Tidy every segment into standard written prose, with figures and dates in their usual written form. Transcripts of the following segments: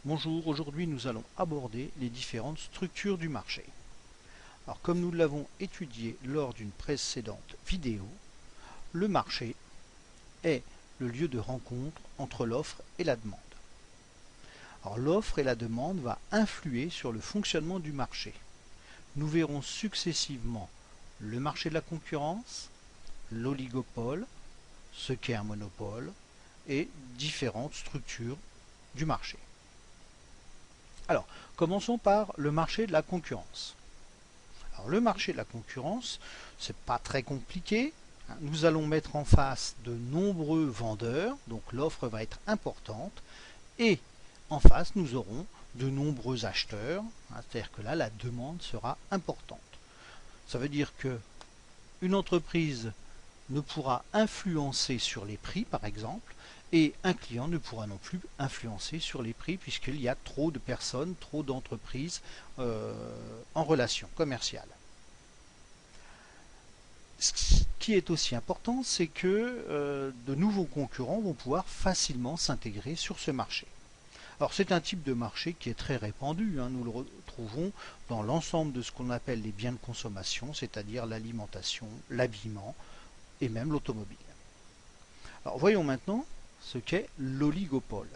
Bonjour, aujourd'hui nous allons aborder les différentes structures du marché. Alors comme nous l'avons étudié lors d'une précédente vidéo, le marché est le lieu de rencontre entre l'offre et la demande. Alors l'offre et la demande vont influer sur le fonctionnement du marché. Nous verrons successivement le marché de la concurrence, l'oligopole, ce qu'est un monopole, et différentes structures du marché. Alors, commençons par le marché de la concurrence. Alors, le marché de la concurrence, c'est pas très compliqué. Nous allons mettre en face de nombreux vendeurs, donc l'offre va être importante, et en face, nous aurons de nombreux acheteurs, c'est-à-dire que là, la demande sera importante. Ça veut dire que une entreprise ne pourra influencer sur les prix, par exemple, et un client ne pourra non plus influencer sur les prix puisqu'il y a trop de personnes, trop d'entreprises en relation commerciale. Ce qui est aussi important, c'est que de nouveaux concurrents vont pouvoir facilement s'intégrer sur ce marché. Alors c'est un type de marché qui est très répandu, nous le retrouvons dans l'ensemble de ce qu'on appelle les biens de consommation, c'est-à-dire l'alimentation, l'habillement et même l'automobile. Alors voyons maintenant ce qu'est l'oligopole.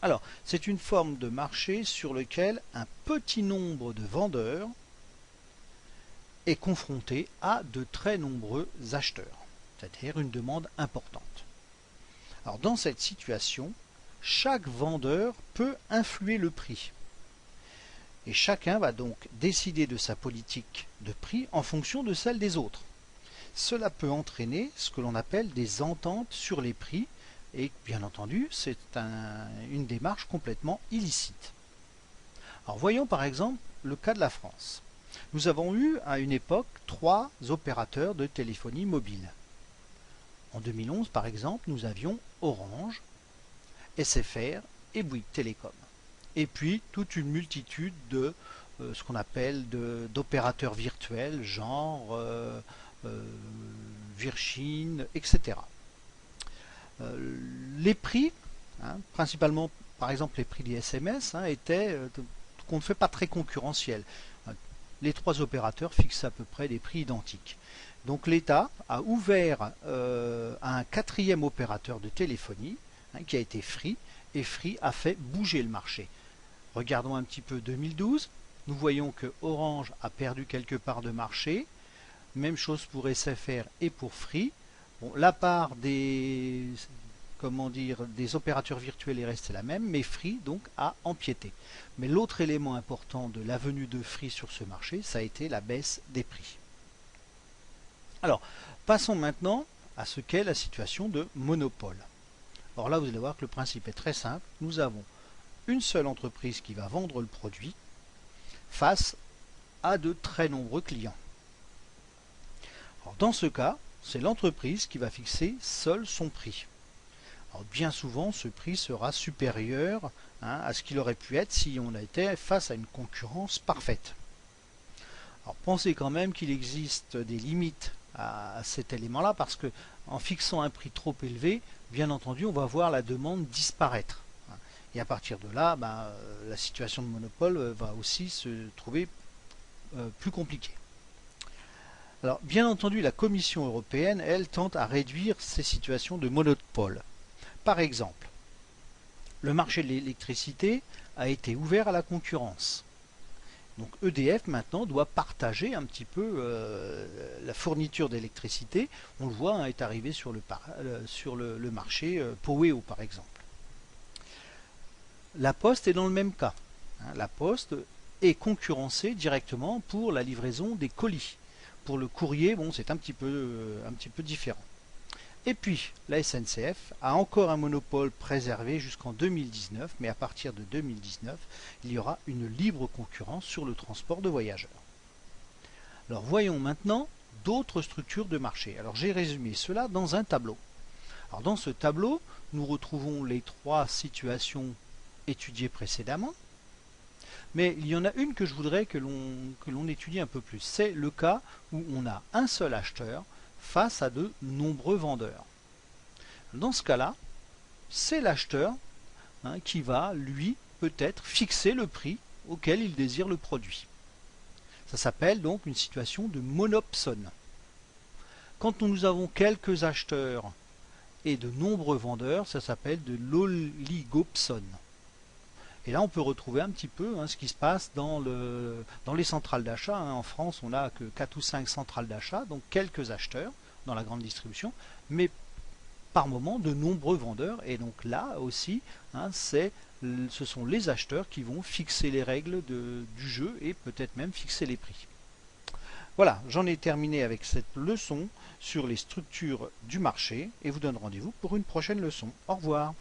Alors, c'est une forme de marché sur lequel un petit nombre de vendeurs est confronté à de très nombreux acheteurs, c'est-à-dire une demande importante. Alors, dans cette situation, chaque vendeur peut influer le prix. Et chacun va donc décider de sa politique de prix en fonction de celle des autres. Cela peut entraîner ce que l'on appelle des ententes sur les prix et bien entendu c'est une démarche complètement illicite. Alors voyons par exemple le cas de la France. Nous avons eu à une époque 3 opérateurs de téléphonie mobile. En 2011 par exemple nous avions Orange, SFR et Bouygues Télécom. Et puis toute une multitude de ce qu'on appelle d'opérateurs virtuels genre Virgin, etc. Les prix, principalement par exemple les prix des SMS, étaient qu'on ne fait pas très concurrentiels. Les 3 opérateurs fixent à peu près des prix identiques. Donc l'État a ouvert à un 4e opérateur de téléphonie qui a été Free, et Free a fait bouger le marché. Regardons un petit peu 2012, nous voyons que Orange a perdu quelques parts de marché. Même chose pour SFR et pour Free. Bon, la part des opérateurs virtuels est restée la même, mais Free donc a empiété. Mais l'autre élément important de la venue de Free sur ce marché, ça a été la baisse des prix. Alors, passons maintenant à ce qu'est la situation de monopole. Alors là, vous allez voir que le principe est très simple. Nous avons une seule entreprise qui va vendre le produit face à de très nombreux clients. Alors dans ce cas, c'est l'entreprise qui va fixer seule son prix. Alors bien souvent, ce prix sera supérieur à ce qu'il aurait pu être si on était face à une concurrence parfaite. Alors pensez quand même qu'il existe des limites à cet élément-là parce que en fixant un prix trop élevé, bien entendu, on va voir la demande disparaître. Et à partir de là, la situation de monopole va aussi se trouver plus compliquée. Alors, bien entendu, la Commission européenne, elle, tente à réduire ces situations de monopole. Par exemple, le marché de l'électricité a été ouvert à la concurrence. Donc EDF maintenant doit partager un petit peu la fourniture d'électricité. On le voit, est arrivé sur le marché Poweo par exemple. La Poste est dans le même cas. La Poste est concurrencée directement pour la livraison des colis. Pour le courrier, bon, c'est un petit peu différent. Et puis, la SNCF a encore un monopole préservé jusqu'en 2019, mais à partir de 2019, il y aura une libre concurrence sur le transport de voyageurs. Alors, voyons maintenant d'autres structures de marché. Alors, j'ai résumé cela dans un tableau. Alors, dans ce tableau, nous retrouvons les 3 situations étudiées précédemment. Mais il y en a une que je voudrais que l'on étudie un peu plus. C'est le cas où on a un seul acheteur face à de nombreux vendeurs. Dans ce cas-là, c'est l'acheteur hein, qui va, lui, peut-être fixer le prix auquel il désire le produit. Ça s'appelle donc une situation de monopsone. Quand nous avons quelques acheteurs et de nombreux vendeurs, ça s'appelle de l'oligopsone. Et là, on peut retrouver un petit peu ce qui se passe dans les centrales d'achat. En France, on n'a que 4 ou 5 centrales d'achat, donc quelques acheteurs dans la grande distribution, mais par moment de nombreux vendeurs. Et donc là aussi, ce sont les acheteurs qui vont fixer les règles du jeu et peut-être même fixer les prix. Voilà, j'en ai terminé avec cette leçon sur les structures du marché et vous donne rendez-vous pour une prochaine leçon. Au revoir.